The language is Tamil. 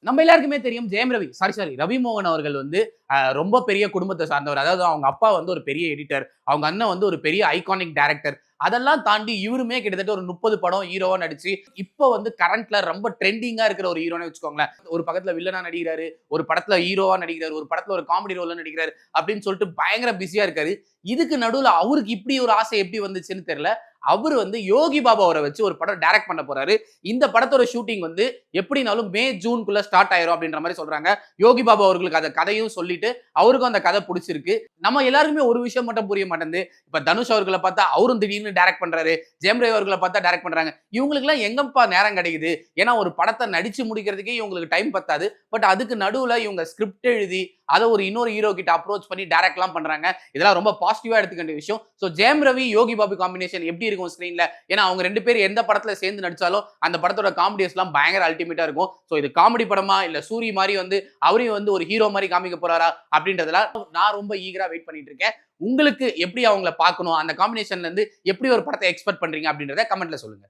நம்ம எல்லாருக்குமே தெரியும் ஜெயம் ரவி ரவி மோகன் அவர்கள் வந்து ரொம்ப பெரிய குடும்பத்தை சார்ந்தவர். அதாவது அவங்க அப்பா வந்து ஒரு பெரிய எடிட்டர், அவங்க அண்ணன் வந்து ஒரு பெரிய ஐகானிக் டைரக்டர். அதெல்லாம் தாண்டி இவருமே கிட்டத்தட்ட ஒரு 30 படம் ஹீரோவா நடிச்சு இப்போ வந்து கரண்ட்ல ரொம்ப ட்ரெண்டிங்கா இருக்கிற ஒரு ஹீரோன்னு வச்சுக்கோங்களேன். ஒரு பக்கத்துல வில்லனா நடிக்கிறாரு, ஒரு படத்துல ஹீரோவா நடிக்கிறாரு, ஒரு படத்துல ஒரு காமெடி ரோல்ல நடிக்கிறாரு அப்படின்னு சொல்லிட்டு பயங்கர பிஸியா இருக்காரு. இதுக்கு நடுவுல அவருக்கு இப்படி ஒரு ஆசை எப்படி வந்துச்சுன்னு தெரியல. அவர் வந்து யோகி பாபா அவரை வச்சு ஒரு படம் டைரக்ட் பண்ண போறாரு. இந்த படத்தோட ஷூட்டிங் வந்து எப்படினாலும் மே ஜூன்குள்ள ஸ்டார்ட் ஆயிரும் அப்படின்ற மாதிரி சொல்றாங்க. யோகி பாபா அவர்களுக்கு அந்த கதையும் சொல்லிட்டு அவருக்கும் அந்த கதை பிடிச்சிருக்கு. நம்ம எல்லாருக்குமே ஒரு விஷயம் மட்டும் புரிய மாட்டேங்குது. இப்ப தனுஷ் அவர்களை பார்த்தா அவரும் திடீர்னு டைரக்ட் பண்றாரு, ஜெயம் ரவி அவர்களை பார்த்தா டைரக்ட் பண்றாங்க. இவங்களுக்கு எல்லாம் எங்கப்பா நேரம் கிடைக்குது? ஏன்னா ஒரு படத்தை நடிச்சு முடிக்கிறதுக்கே இவங்களுக்கு டைம் பத்தாது. பட் அதுக்கு நடுவுல இவங்க ஸ்கிரிப்ட் எழுதி அதை ஒரு இன்னொரு ஹீரோ கிட்ட அப்ரோச் பண்ணி டைரக்ட் எல்லாம் பண்றாங்க. இதெல்லாம் ரொம்ப பாசிட்டிவா எடுத்துக்க வேண்டிய விஷயம். சோ ஜெயம் ரவி யோகி பாபு காம்பினேஷன் எப்படி இருக்கும் ஸ்கிரீன்ல? ஏன்னா அவங்க ரெண்டு பேரும் எந்த படத்துல சேர்ந்து நடிச்சாலும் அந்த படத்தோட காமெடிஸ் எல்லாம் பயங்கர அல்டிமேட்டா இருக்கும். சோ இது காமெடி படமா இல்ல சூரி மாதிரி வந்து அவரையும் வந்து ஒரு ஹீரோ மாதிரி காமிக்க போறாரா அப்படின்றதெல்லாம் நான் ரொம்ப ஈகரா வெயிட் பண்ணிட்டு இருக்கேன். உங்களுக்கு எப்படி அவங்கள பார்க்கணும், அந்த காம்பினேஷன்ல இருந்து எப்படி ஒரு படத்தை எக்ஸ்பெக்ட் பண்றீங்க அப்படின்றத கமெண்ட்ல சொல்லுங்க.